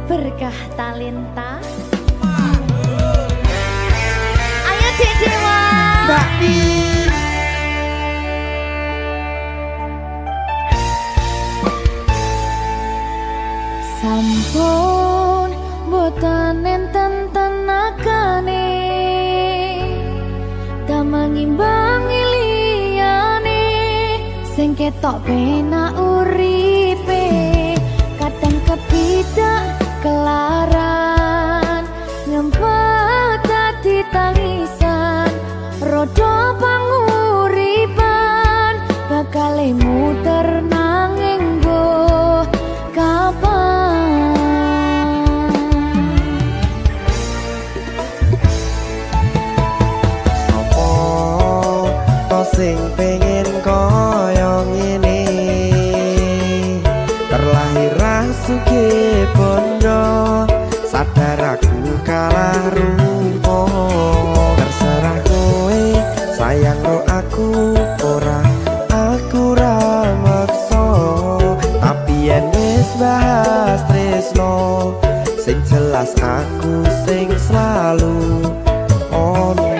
Berkah talenta. Ayo Dek Dewa. Mbak Pi. Sampun boten enten tenagane damel ngimbangi liyane sing ketok penak uripe kadang kepidak kelaran ngempet dadi tangisan rodo panguripan bakal muter nanging mbuh kapan. Sing pengen koyo ngene terlahir sugih bondo sadar aku kalah rumpo terserah kowe sayang ro aku ora aku ra maksa tapi yen wis bahas tresno sing jelas aku sing selalu ono.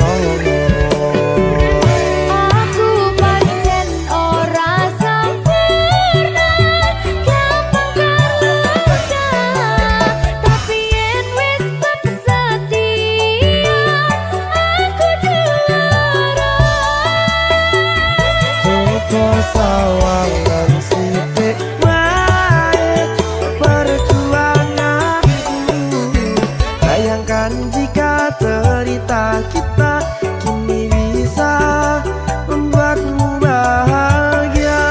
Sawangan sithik wae perjuanganku bayangkan jika cerita kita kini bisa membuatmu bahagia.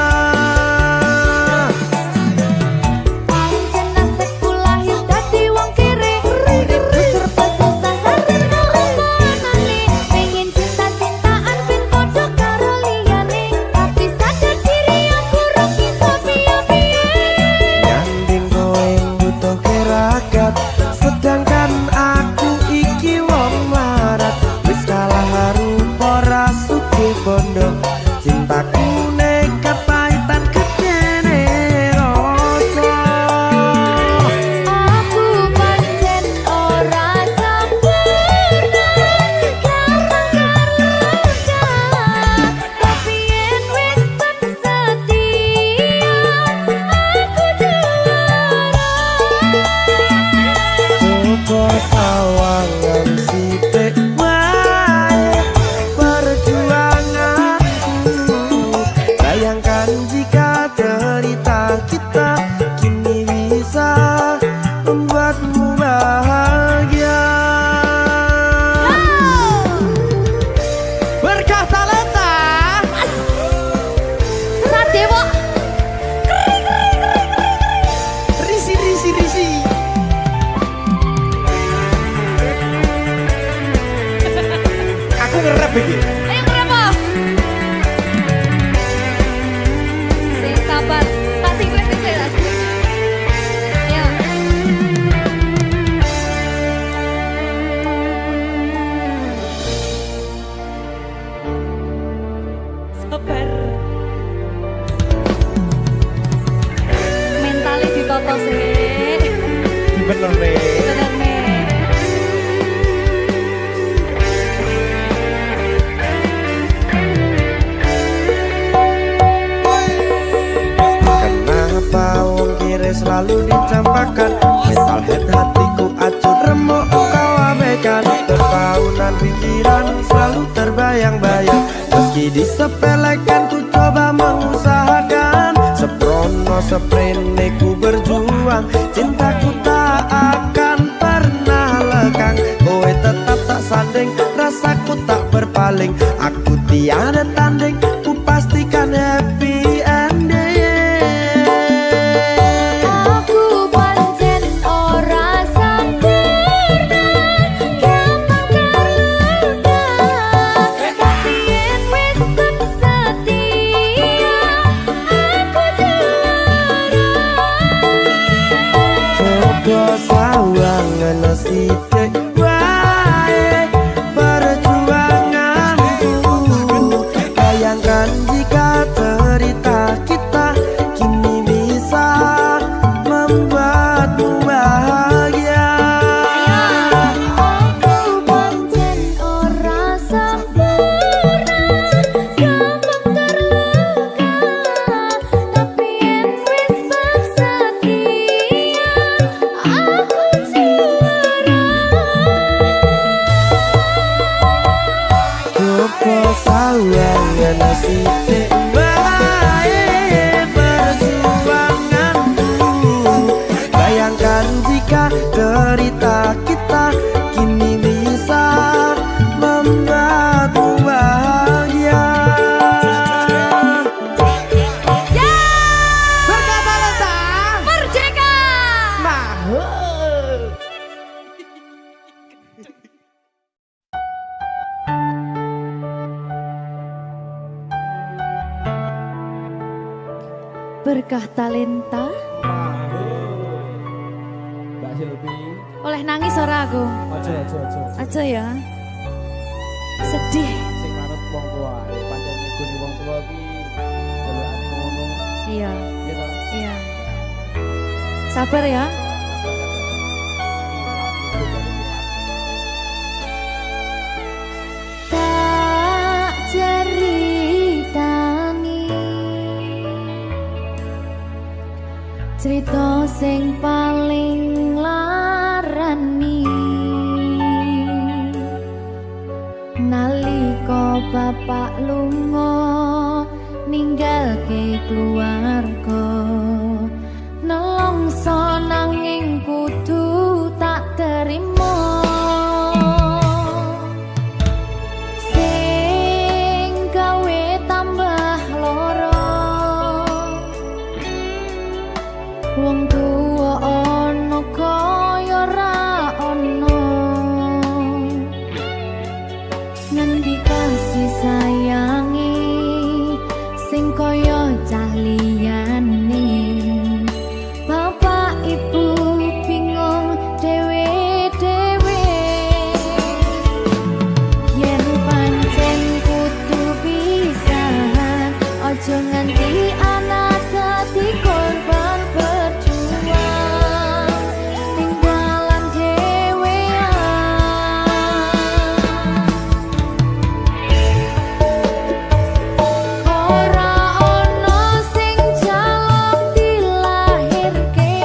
Pancen nasibku lahir dadi wong kere uripku serba susah sarana omonane pengen cinta-cintaan ben padha karo liyane tapi sadar diri aku ora bisa piye-piye Nyanding kowe butuh keragat sedangkan aku iki wong marat wis kalah rupa ra sugih bondo cintaku nekat pahitan gedene rasa. aku pancen ora sempurna gampang tapi yen wis setia aku juara. Coba sawangan sithik wae perjuanganku bayangkan jika cerita kita kini bisa membuatmu bahagia. Berkah talenta Sadewo risi risi risi aku ngerap iki. ayo berapa? Sing sabar, tak sing wis saya. Ayo. Sabar. Mentale ditata sih. Bener nih. Bener nih. Kenapa wong kiri selalu dicampakkan mental head hatiku acuh remuk kau abaikan terpaunan pikiran selalu terbayang-bayang meski disepelekan ku coba mengusahakan seprono seprene ku berjuang cintaku tak akan pernah lekang kowe tetap tak sanding rasaku tak berpaling aku tiada tanding ku pastikan happy ending. Aku pancen ora sempurna gampang terluka tapi yen wis setia aku juara. Coba sawangan sithik wae perjuanganku bayangkan Berkah talenta. Mbak Silvi. Oleh nangis ora aku? Aja. Aja ya. Sedih. Sing ngarep wong tua, pancen ngegoni wong tua ki jelekane ngono. Iya. Iya ta? Iya. Sabar ya. Tak ceritani cerita sing paling larani nalika bapak lunga ninggalke keluarga nelongso nanging kudu tak terima sing gawe tambah loro wong tuwa ana kaya ra ana ngendi kasih sayangi sing kaya cah liyane bapak ibu bingung dewe-dewe yen pancen kudu pisahan aja nganti anak dadi korban berjuang ning dalan ora ana sing jaluk dilahirke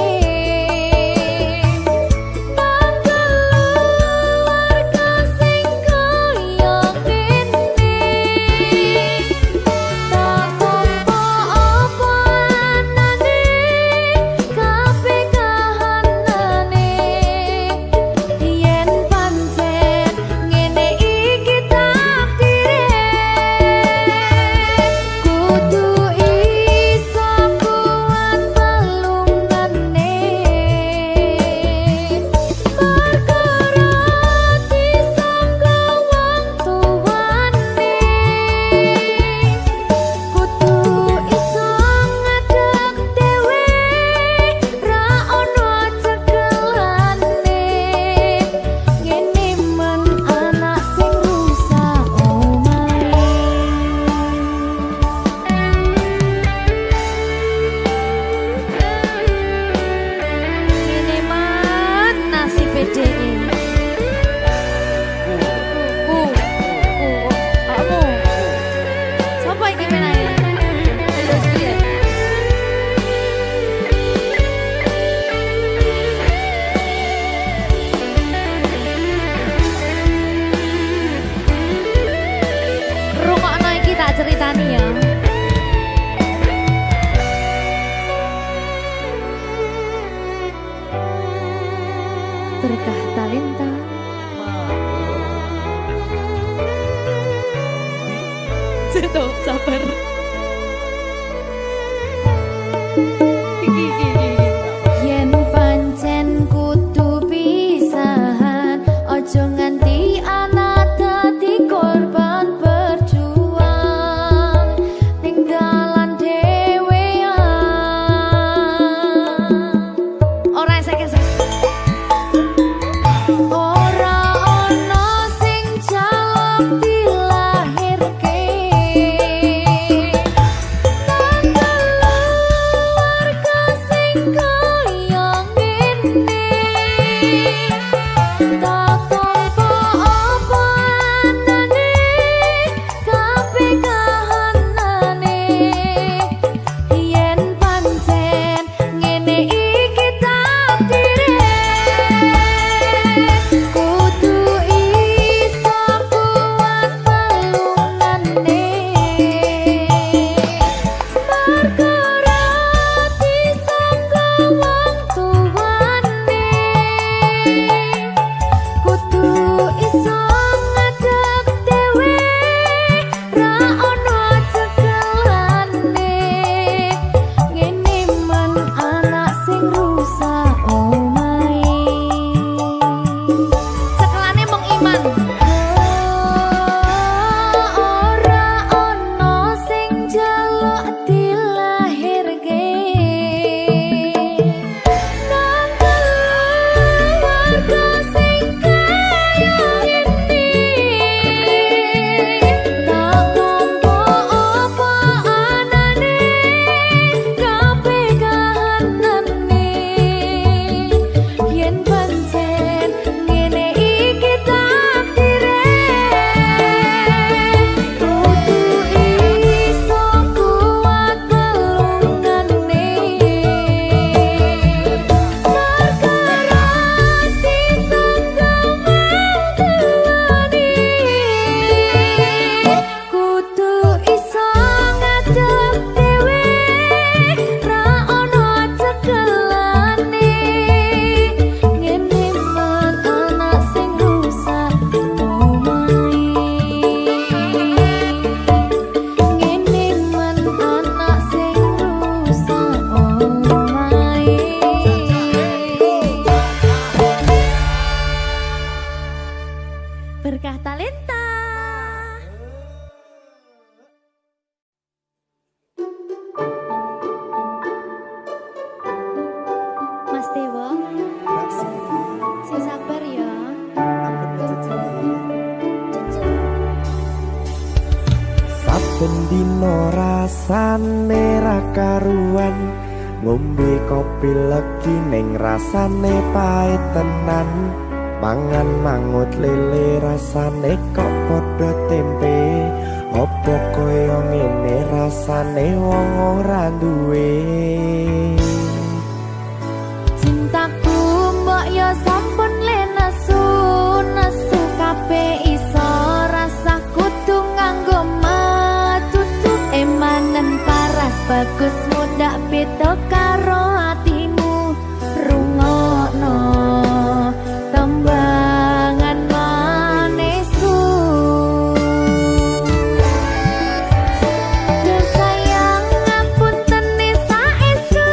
keluarga sing kaya kene tak apa apa anane kabeh kahanane yen pancen ngene iki takdire kudu iso kuat balungane perkara disangka wong tuwane kudu iso ngadeg dhewe ra ono cekelane ngene men anak sing rusak omahe ngene men nasib dhewe kamu siapa iki menanya terus piye rungokno iki tak ceritani ya berkah talenta Seto, sabar. Yen pancen kudu pisahan, ojo nganti anak dadi korban berjuang ning dalan dhewean. Ora esek-esek. Ora ono sing jaluk dilahirke saben dina rasane ra karuan, ngombe kopi legi ning rasane pahit tenan, mangan mangut lele rasane kok padha tempe, opo koyo ngene rasane wong ora duwe. Cintaku mbok yo sampun le nesu kabeh iso rasa kudu nganggo matutu emanen paras bagus mudak beda karo atimu rungokno tembangan manisku. Duh sayang ngapunten saestu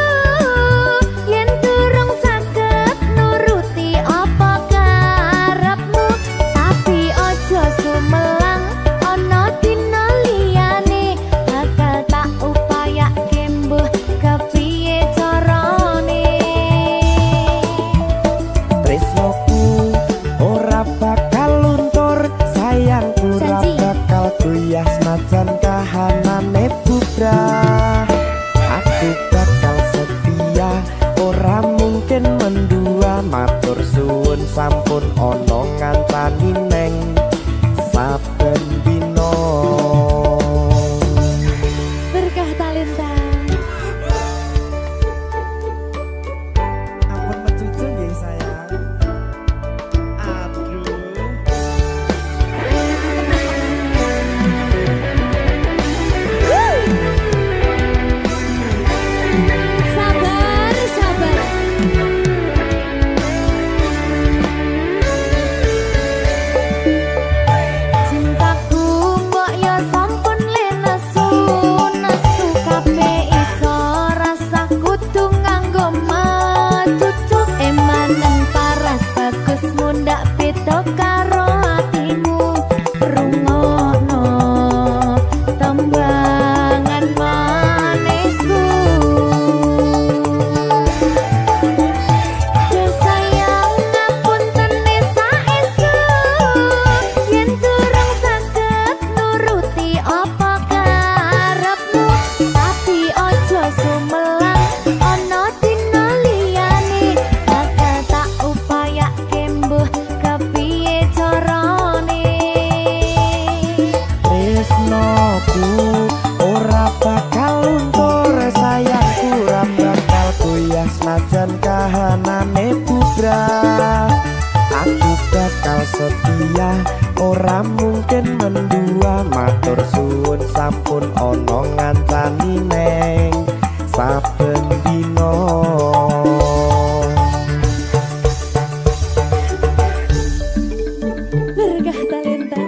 yen durung saged nuruti apa karepmu, tapi ojo sumelang ana dina liyane bakal tak upayake mbuh kepiye carane. Tresnoku ora bakal luntur, sayangku ora Janji. bakal goyah senajan kahanane bubrah. Aku bakal setia, ora mungkin mendua, matur suwun sampun ana ngancani neng saben dina. Berkah talenta. Ampun mecucu nggih sayang. Aduh. Sabar, sabar. Cintaku mbok yo sampun le nesu kabeh iso rasa kudu nganggo matutu emanen paras bagus mundak beda karo atimu rungokno tembangan manisku. Duh sayang ngapunten saestu yen durung saged nuruti apa karepmu, tapi ojo sumelang ana dina liyane bakal tak upayake mbuh kepiye carane. Tresnoku ora bakal luntur, sayangku ora bakal goyah senajan kahanane bubrah. Aku bakal setia, ora mungkin mendua, matur suwun sampun ana ngancani neng saben dina. Berkah talenta.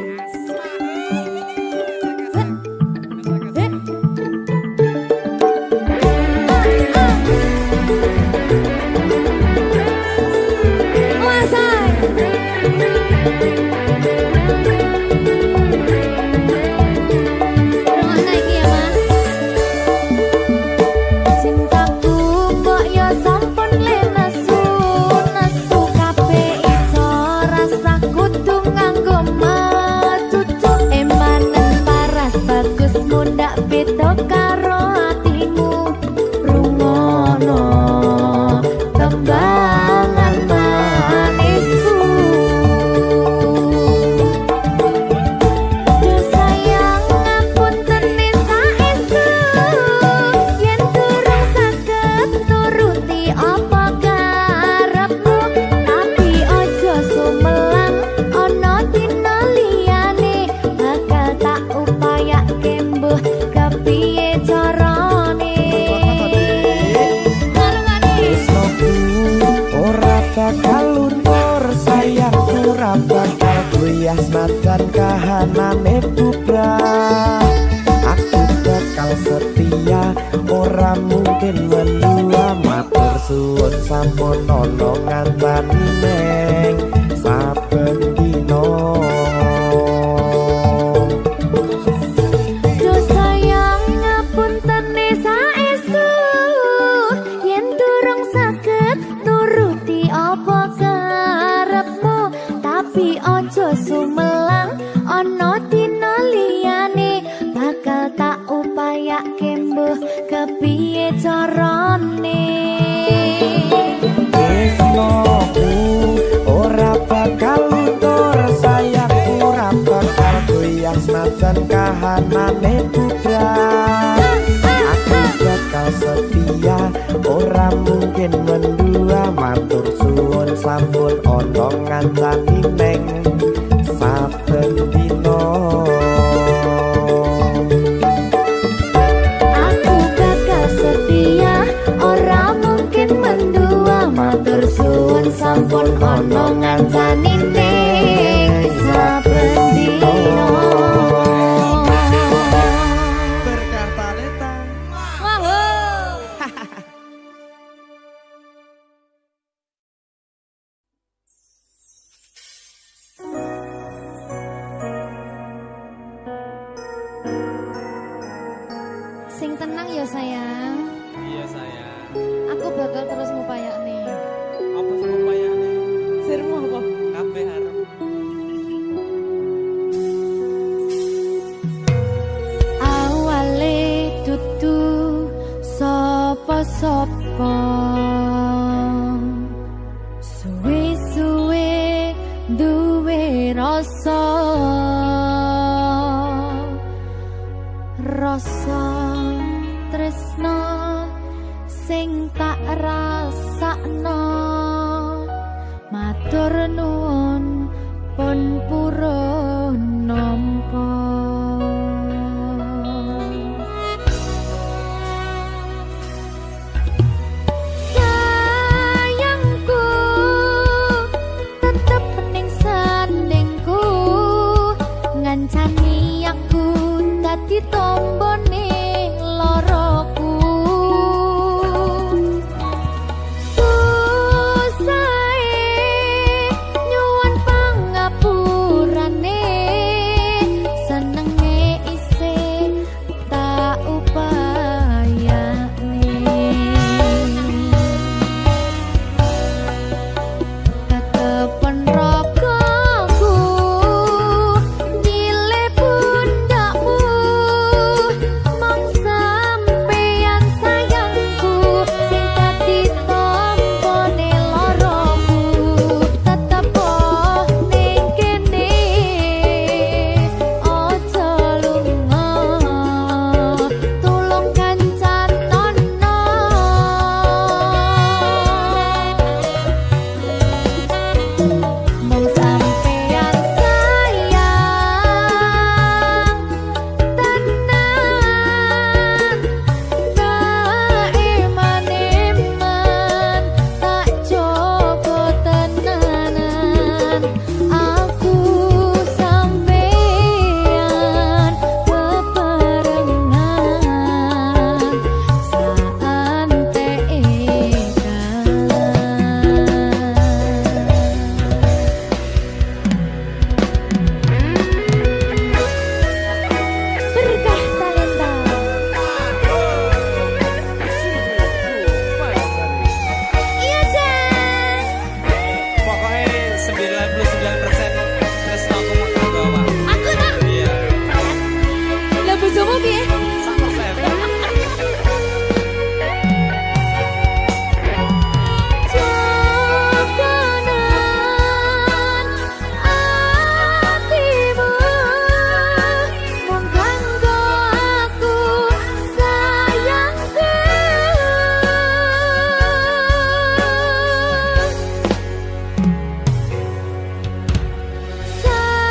Cintaku mbok yo sampun le nesu kabeh iso rasa kudu nganggo matutu emanen paras bagus mundak beda karo atimu rungokno tembangan manisku. Duh sayang ngapunten saestu yen durung saged nuruti apa karepmu, tapi ojo sumelang ana dina liyane bakal tak upayake mbuh kepiye carane. Tresnoku ora bakal luntur, sayangku ora bakal goyah senajan kahanane bubrah. Aku bakal setia, ora mungkin mendua, matur suwun sampun ana ngancani neng saben dina. Duh sayang ngapunten saestu yen durung saged nuruti apa karepmu, tapi ojo sumelang ana dina liyane bakal tak upayake mbuh kepiye carane. Tresnoku ora bakal luntur, sayangku ora bakal goyah senajan kahanane bubrah. Aku bakal setia, ora mungkin mendua, matur suwun sampun ana ngancani neng saben dina. Aku bakal setia, ora mungkin mendua, matur suwun sampun ana ngancani ning saben dina. Berkah talenta. Sing tenang ya sayang, Iya sayang. aku bakal terus ngupayakne. Apa sih upayane? Sirmu apa? Kabeh arep. Awale dudu sapa-sapa, suwe-suwe duwe rasa tresno sing tak rasakno. Matur nuwun pun purun nampa. Sayangku tetep ning sandingku, ngancani aku dadi tombone loroku. Susahe nyuwun pangapurane, senenge isih tak upayane. Tetepen ragaku nyilih pundakmu, mong sampeyan sayangku sing dadi tombone loroku. Tetep ning kene aja lunga, tulung kancanono. Mong sampeyan sayang tenan, eman-eman tak jaga tenanan. Aku sampeyan bebarengan saante Berkah talenta. Iya Jan, Pokoknya 99% Tresno aku mau bawa. aku tak. Iya. Lah bojomu piye? 100%. Jaganan atimu, mung kanggo aku sayangku.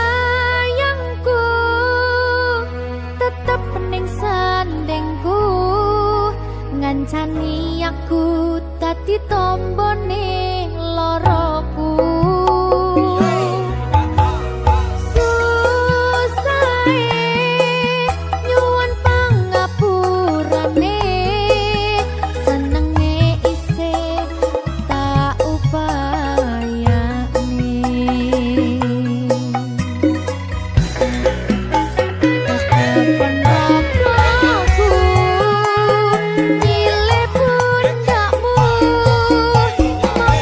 Sayangku tetep ning sandingku, ngancani aku dadi tombone loroku. Susahe nyuwun pangapurane, senenge isih tak upayane. Tetepen ragaku nyilih pundakmu, mong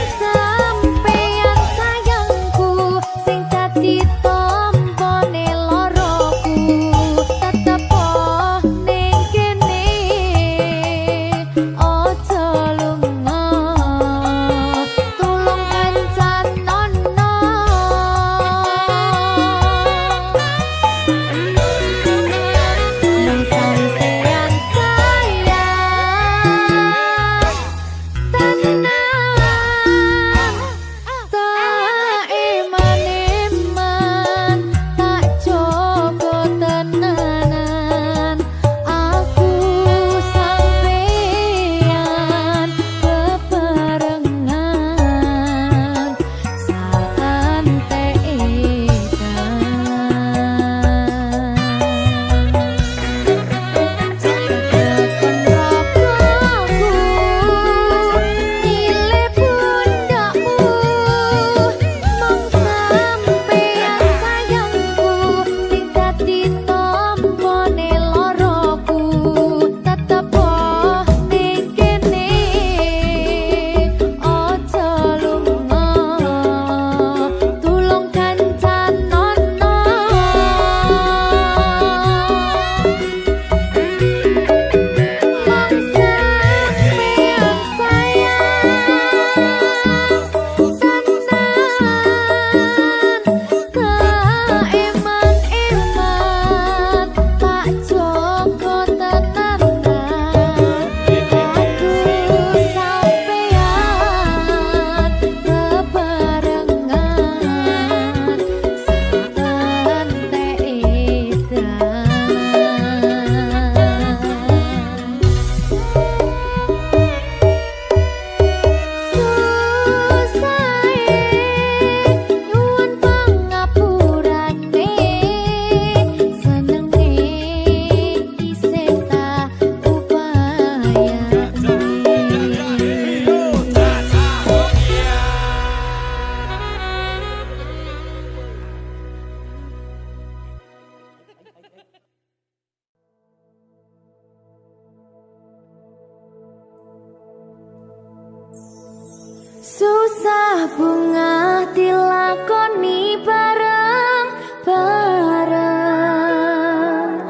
Susah bunga dilakoni bareng-bareng.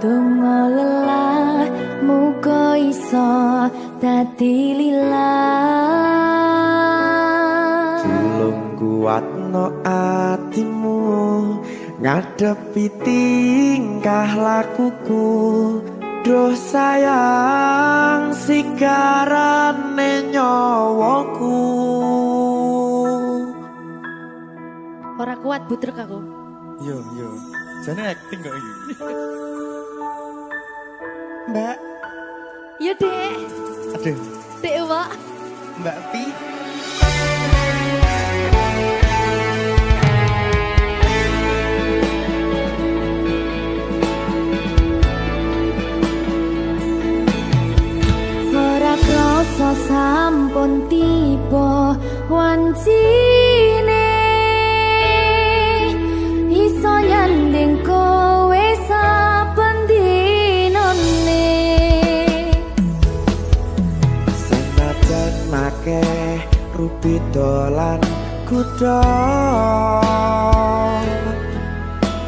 Donga lelah muga iso dadi lillah. Tulung kuatno atimu ngadepi tingkah lakuku. Duh sayang sigarane nyawaku. Ora kuat butrek aku. Yo, jane acting kok iki. Mbak, Yo Dek. aduh, Dek Wak. Mbak Pi. Ora krasa sampun tiba wancine iso nyanding kowe saben dinane. Senajan akeh rupi dolan kuda,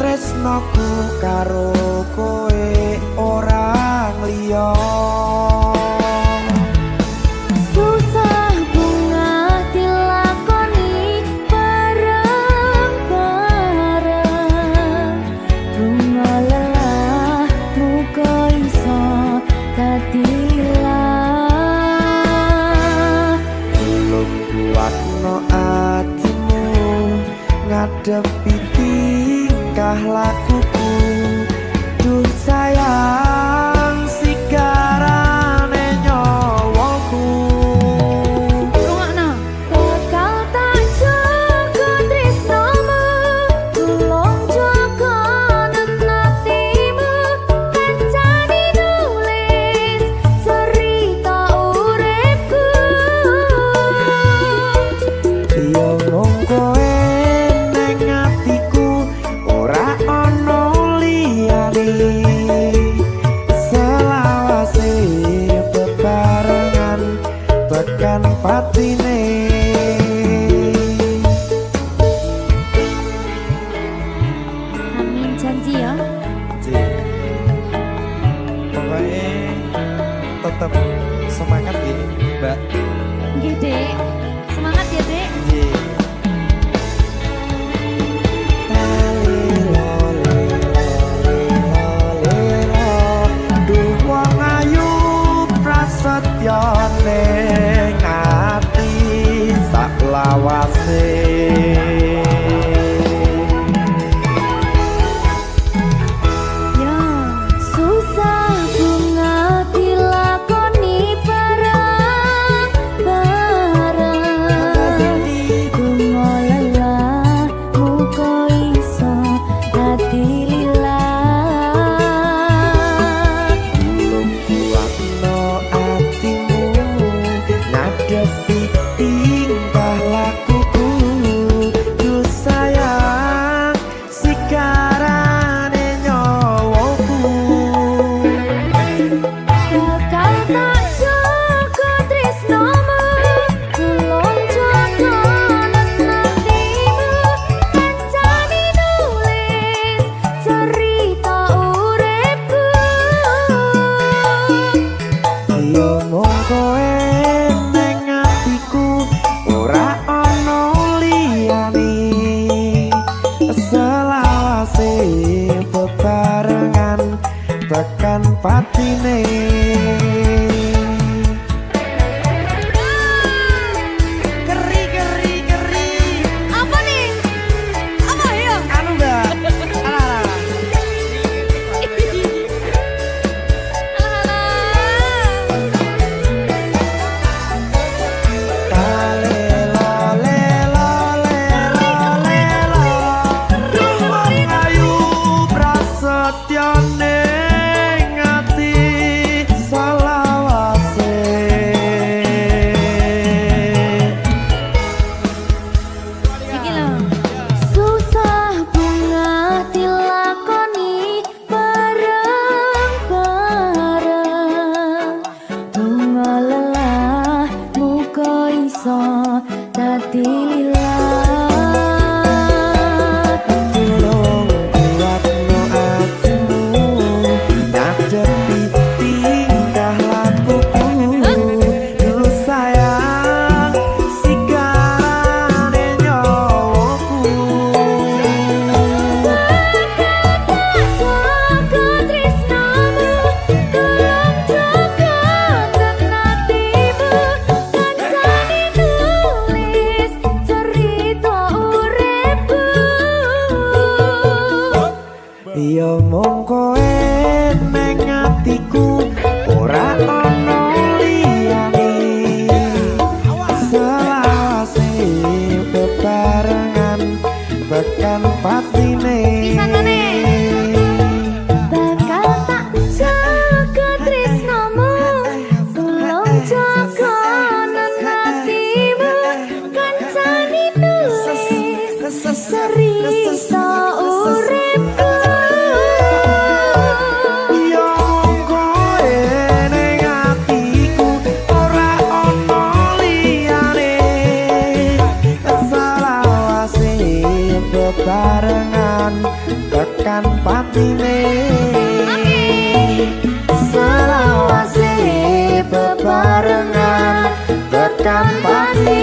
tresnoku karo kowe orang liya. Susah bunga dilakoni bareng-bareng. Bunga lelah muga iso dadi lillah. Belum kuatno atimu ngadepi tingkah lakuku. Duh sayang sigarane nyawaku. Rungokno. Bakal tak jaga tresnomu, tulung jaga nenatimu. Kancane nulis cerita uripku. Yo mung kowe neng atiku, ora ono liyane. Selawase bebarengan tekan patine. Amin janji ya. Pokoknya tetap semangat ya, Mbak. Nggih, Dek. Semangat ya, Dek. Duh wong ayu prasetyo ning ati sak lawase. Ya, susah bunga dilakoni bareng-bareng. Bunga lelah muga iso dadi lillah. Belum kuatno atimu ngadepi tingkah lakuku. Duh sayang sigarane nyawaku. Bakal tak jaga tresnomu, tulung jaga nenatimu. Kancane nulis cerita uripku. Yo mung kowe neng atiku, ora ono liyane. Selawase bebarengan tekan patine. Keri. Apa nih? Apa ya? Anu Mbak. Alah. Duh wong ayu prasetyo ning ati salah tekan pati.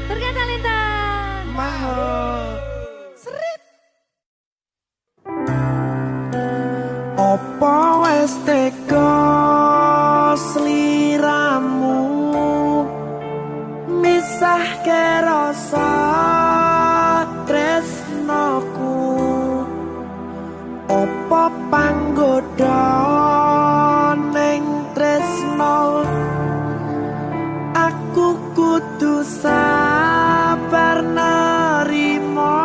Ternyata Talenta. Mahal. Seret. Opo wes teko sliramu misah ke rasa tresnoku. Opo panggoda ning tresno aku kudu sabar nerimo.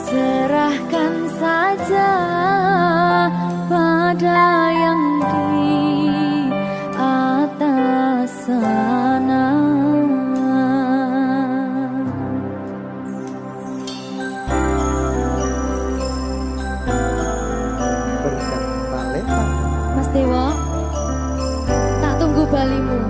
Serahkan saja pada yang di atas sana. Berkat talenta Mas Dewa, tak tunggu balimu.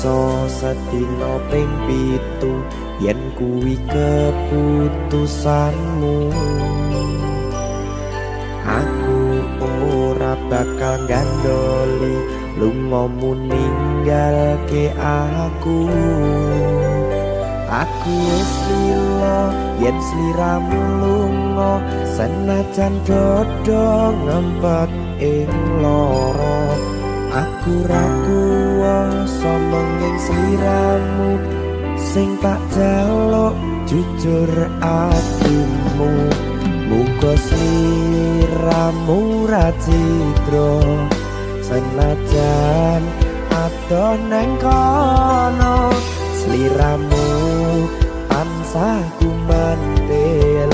iso sedina ping 7 yen kuwi keputusanmu. Aku ora bakal gandoli lungamu ninggalke aku. Aku wis lilo yen sliramu lunga senajan dodo ngempet ing loro. Aku ra kuwasa menging sliramu sing tak jaluk jujur atimu. Muga sliramu ra cidra senajan adoh neng kono. Sliramu tansah gumantil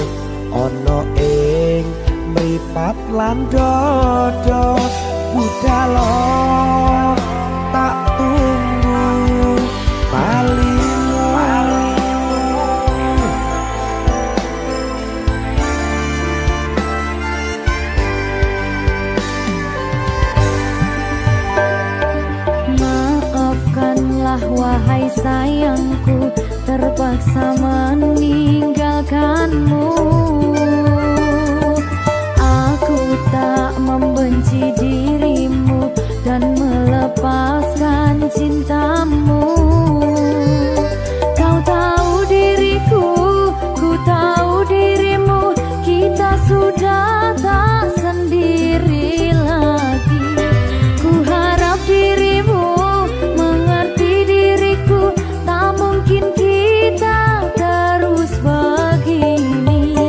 ana ing mripat lan dodo. Budalo tak tunggu balimu. Maafkanlah wahai sayangku, terpaksa meninggalkanmu. Aku tak membenci dirimu dan melepaskan cintamu. Kau tahu diriku, ku tahu dirimu, kita sudah tak sendiri lagi. Ku harap dirimu mengerti diriku, tak mungkin kita terus begini.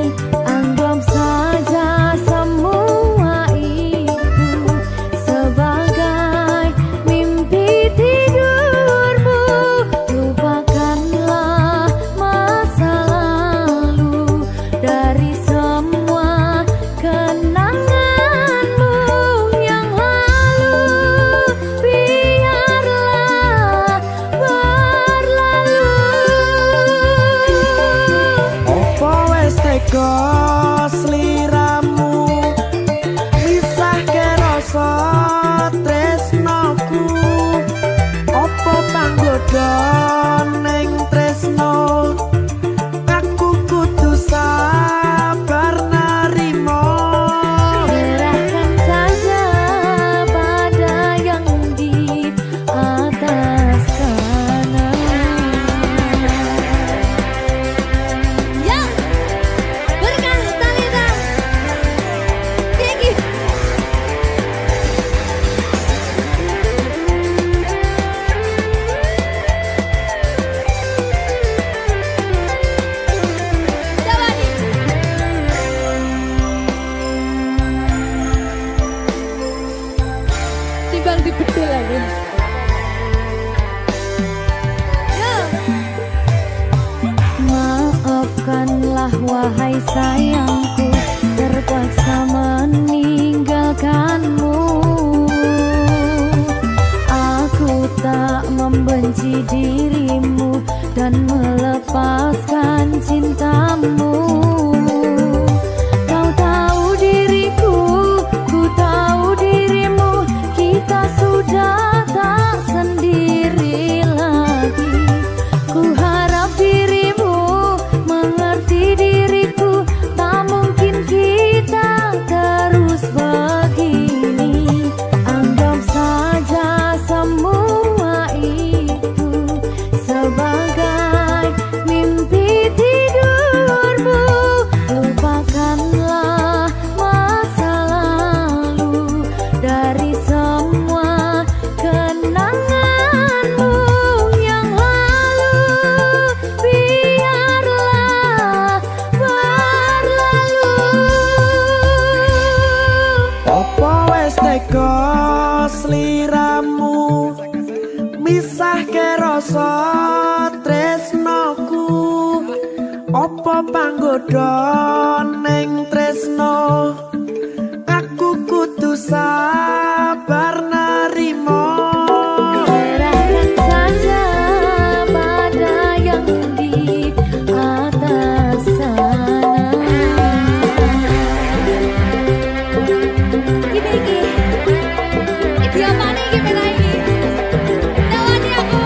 tega sliramu misahke rasa tresnoku apa panggoda ning tresno aku kudu sabar narimo Serahkan saja pada yang di atas sana. Iki apa nih gimana ini? Tawani aku.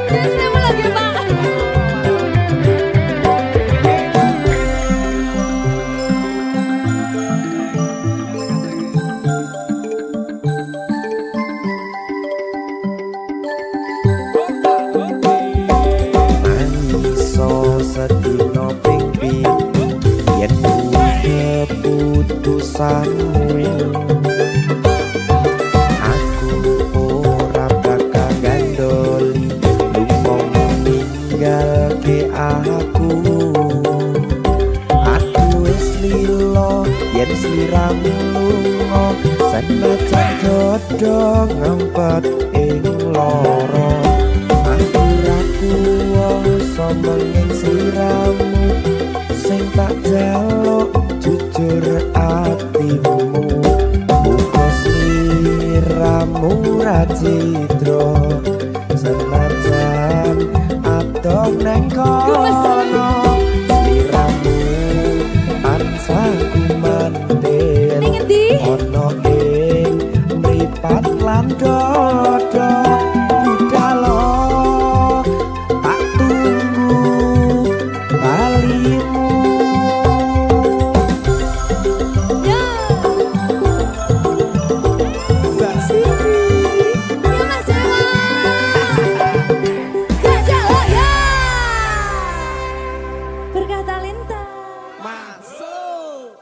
Terus saya mau lagi Pak. Mangiso sedina ping pindho yen kuwi keputusanmu aku ora bakal gandoli lumpung ninggalke aku wis lilo yen sliramu lunga senajan dodo ngempet ing loro aku ra kuwasa menging sliramu sing tak jaluk jujur atimu muga sliramu ra citra senajan adoh neng kono sliramu ansah kumandhen Ning endi? ono ing mripat lan dodo budalo tak tunggu balimu Ya. Sini. Ya Mas Jawa. Jajak oh ya. Berkah talenta. masuk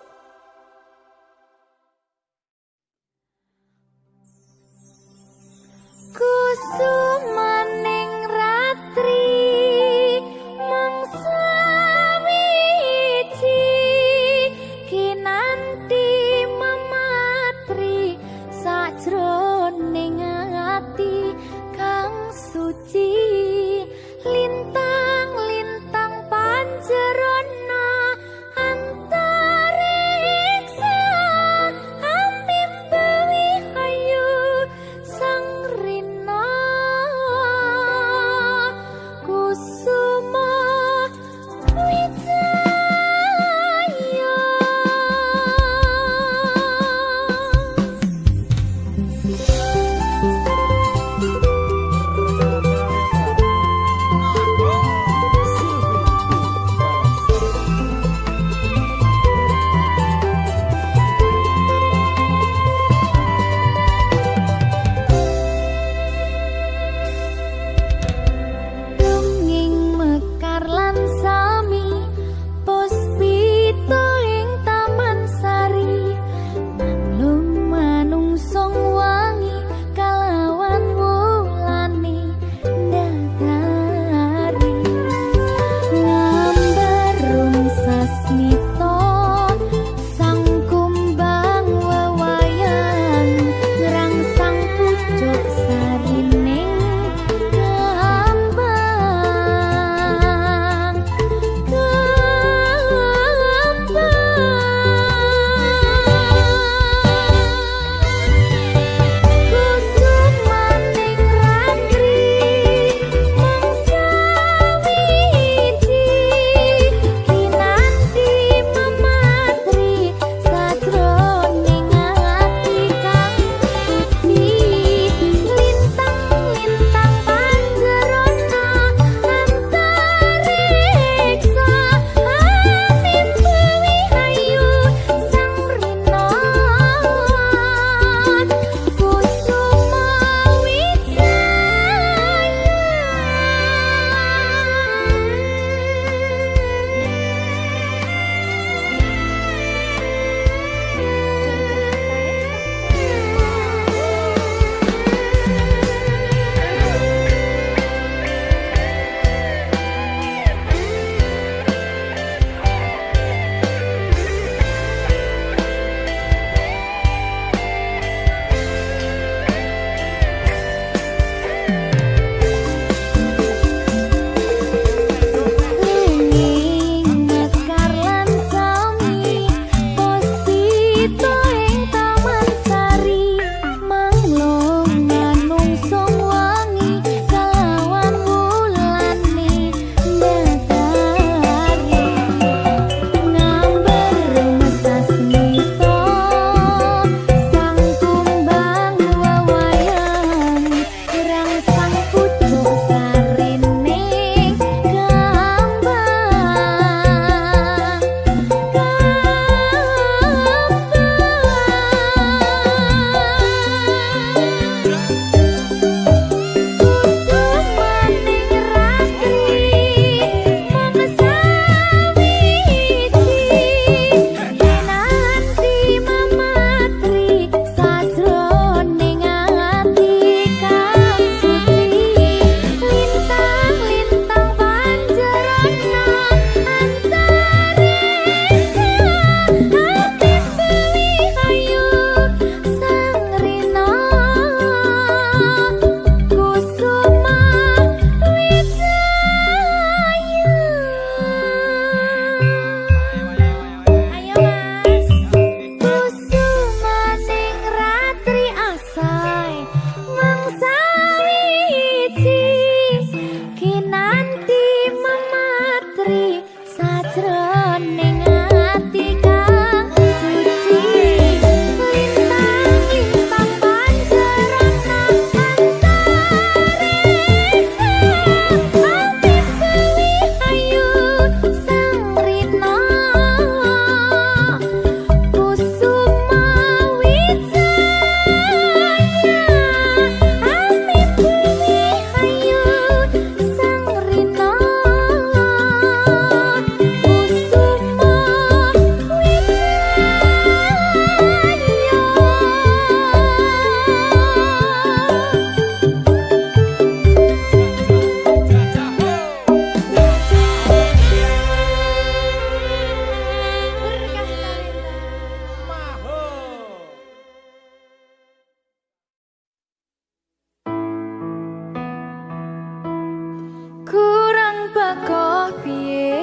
bako piye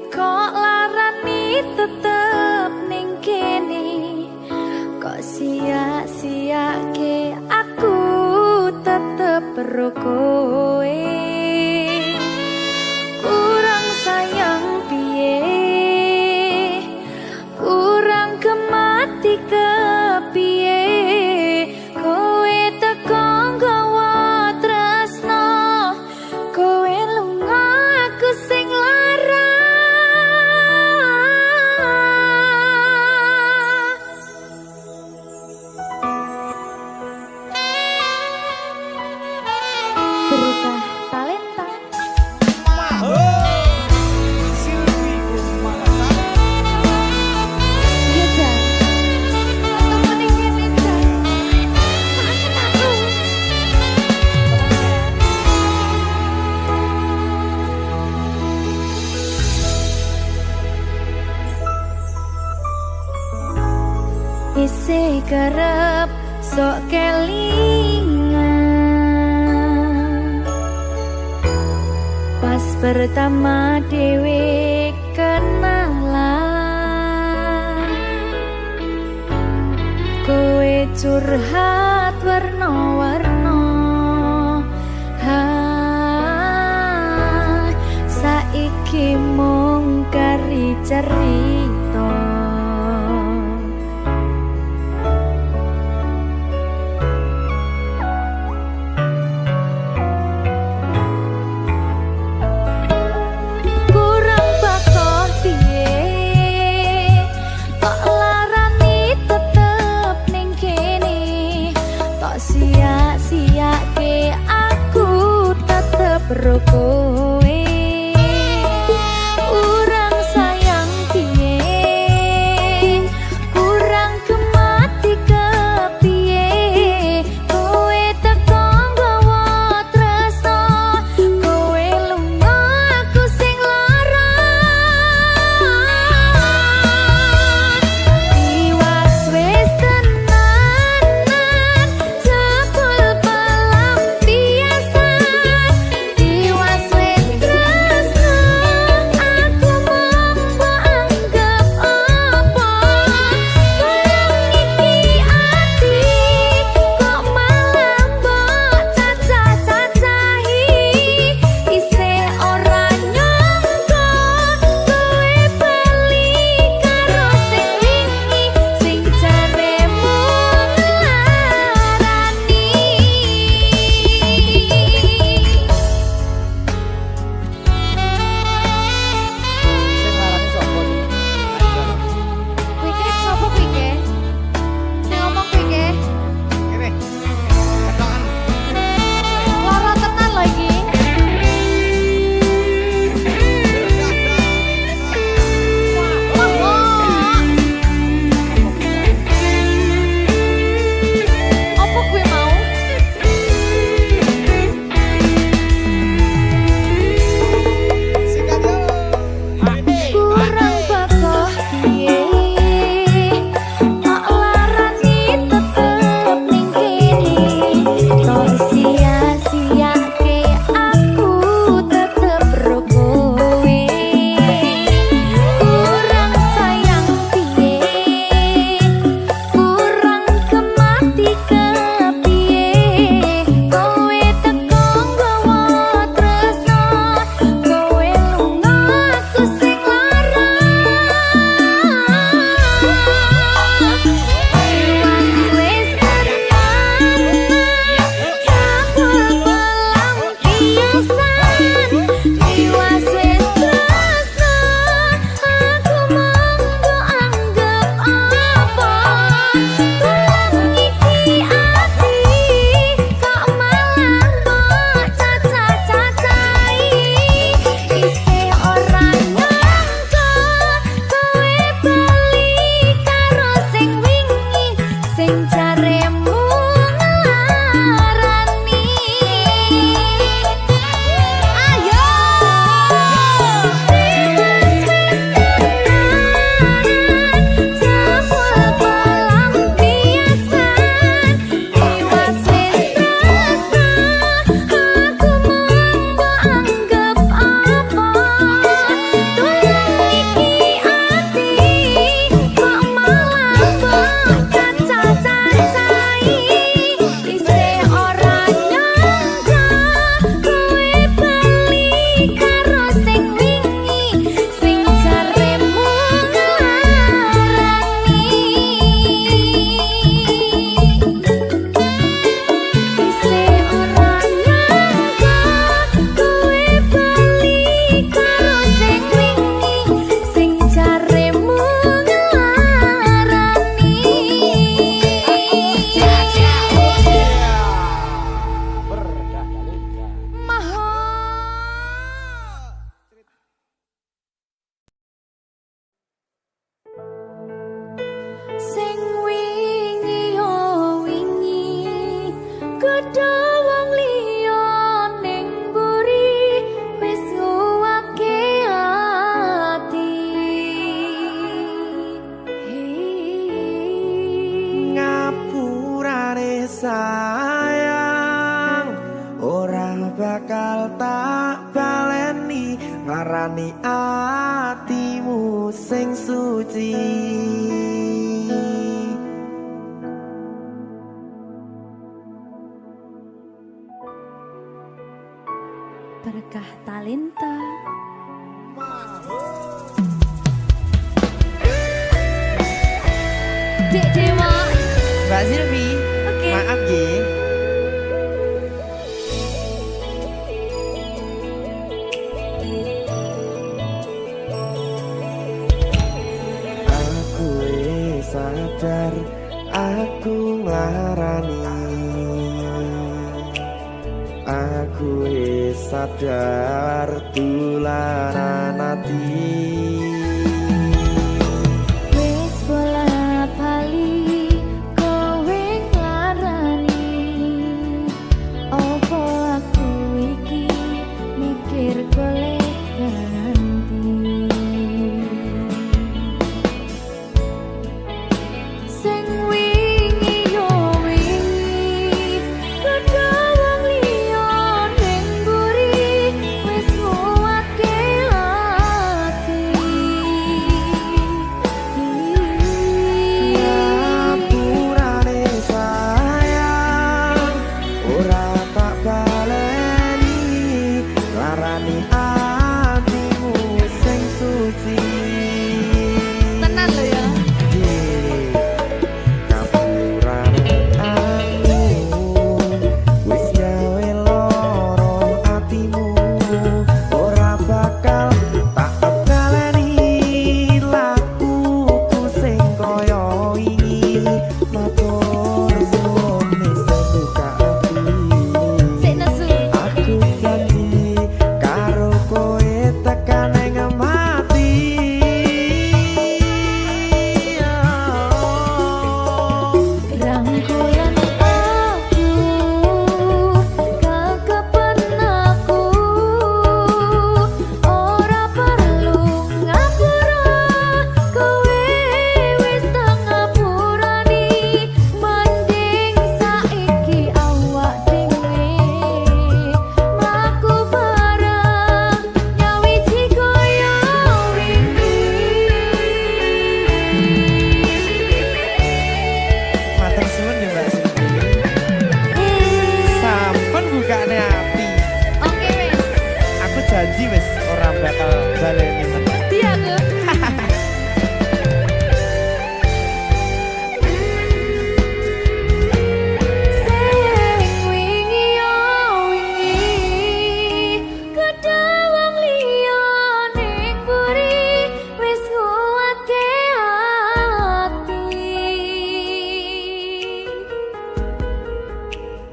kok larani tetep ning kene kok sia-siake aku tetep perlu kowe kurang sayang piye kurang kemati kepiye kowe teko nggawa tresno kowe lunga aku sing lara berita talenta Silvi Kumalasan. iya Jan ketemu ning kene Jan maafin aku isi kerep sok kelingan pas pertama dewe kenalan kowe curhat warna-warna saiki mung kari cerita kurang bakoh piye kok larani tetep ning kene kok sia-siake aku tetep ro kowe kurang sayang piye kurang kemati kepiye kowe teko nggawa tresno kowe lunga aku sing lara iwas wis tenanan jebul pelampiasan iwas nglarani atimu sing suci. Berkah talenta. Dek Dewa. Mbak Silvi, Oke. maaf ye. Aku sadar aku nglarani. Aku sadar tularan ati. Wis bola bali kowe nglarani. Opo aku iki mikir golek ganti. Sing wingi yo wingi padha wong liya ning mburi wis nguwatke ati. Ngapurane sayang ora tak baleni larani atimu sing suci. Tenan lho ya. Ngapurane aku wis gawe loro atimu ora bakal tak baleni lakuku sing kaya wingi matur suwun wis buka ati. Sik nesu. Aku janji karo kowe tekan ing mati. Rangkulan aku kekepen aku ora perlu ngapura kowe wis tak ngapurani mending saiki awak dhewe mlaku bareng nyawiji kaya Matur suwun ya Mbak Silvi. Sampun bukane ati. Oke wis. Aku janji wis ora bakal baleni meneh. Iya aku. Sing wingi yo wingi kedawang liya ning mburi wis nguwatke ati.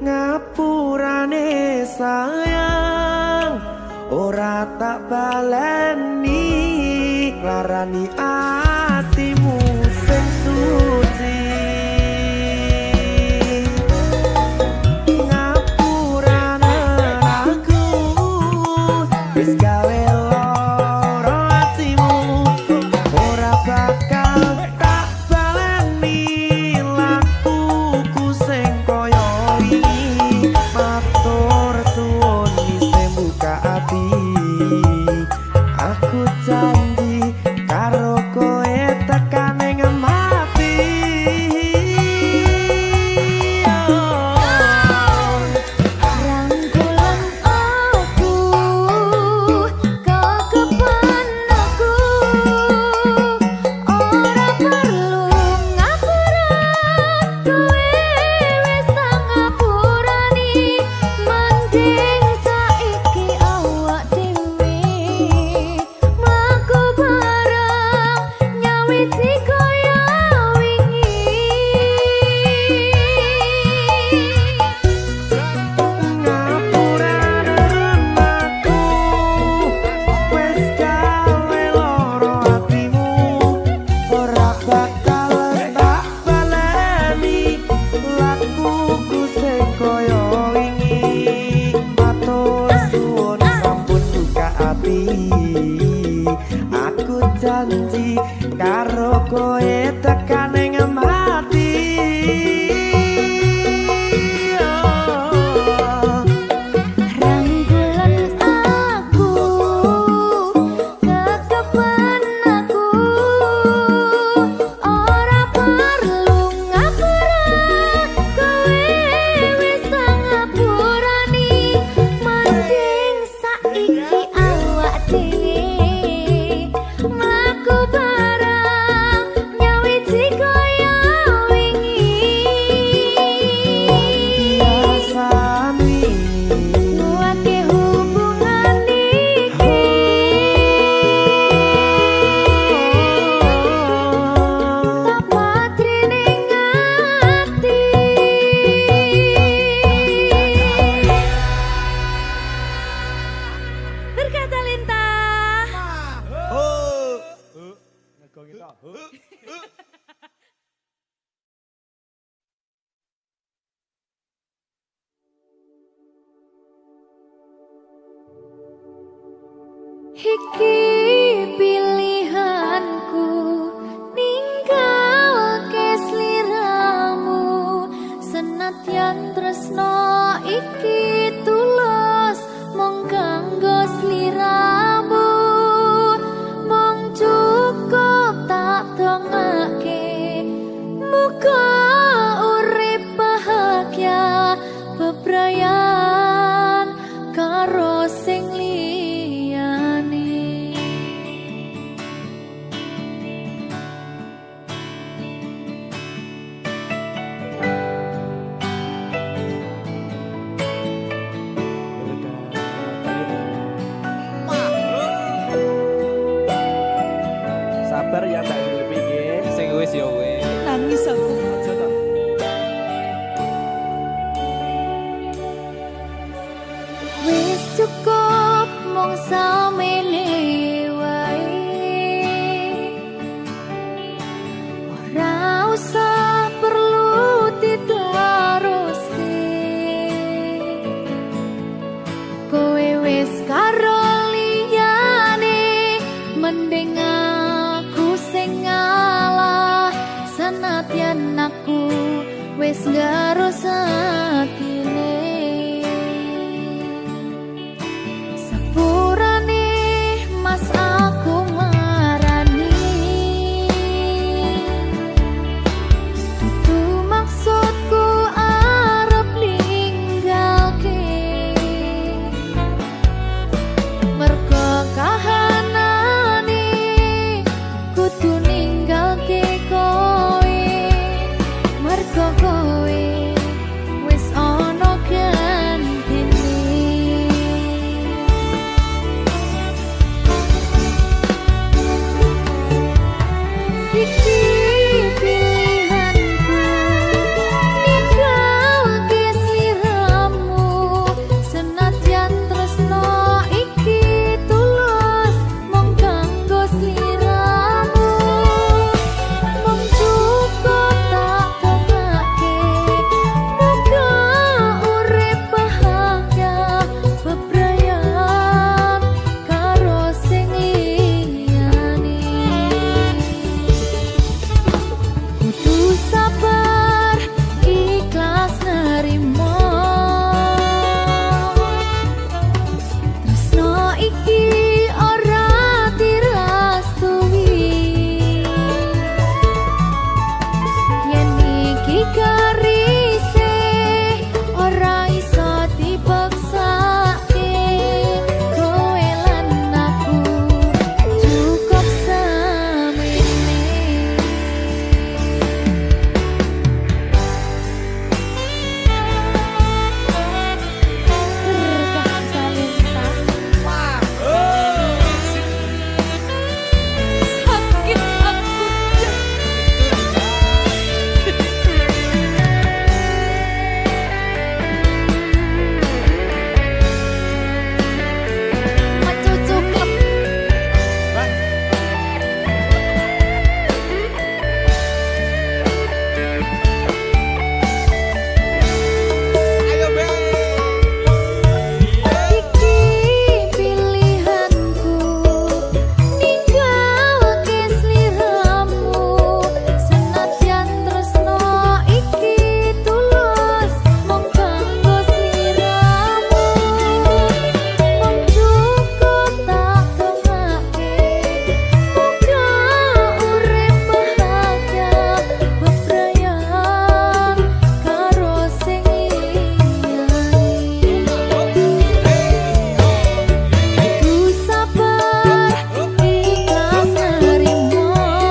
Ngapurane sayang ora tak baleni larani atimu sing suci. Ngapurane aku wis gawe loro atimu ora bakal tak baleni lakuku sing kaya wingi matur suwun isih buka ati. Aku janji karo kowe tekan ing mati. Rangkulan aku kekepen aku ora perlu ngapura kowe wis tak ngapurani mending saiki awak dhewe mlaku bareng nyawiji kaya wingi. Ngapurane aku wis gawe loro atimu ora bakal tak baleni lakuku sing kaya wingi matur suwun sampun buka ati. Aku janji karo kowe tekan ing mati. Rangkulan aku Iki pilihanku ninggalke sliramu senadyan tresno iki tulus mung kanggo sliramu mung cukup tak dongake muga urip bahagia bebrayan karo sing sabar ya Mbak Zulfi nggih. Sing wis ya wis. Nangis aku. Aja to. wis cukup mung samene wae ora usah perlu diteruske kowe wis karo liyane mending aku sing ngalah senadyan aku wis ngerusak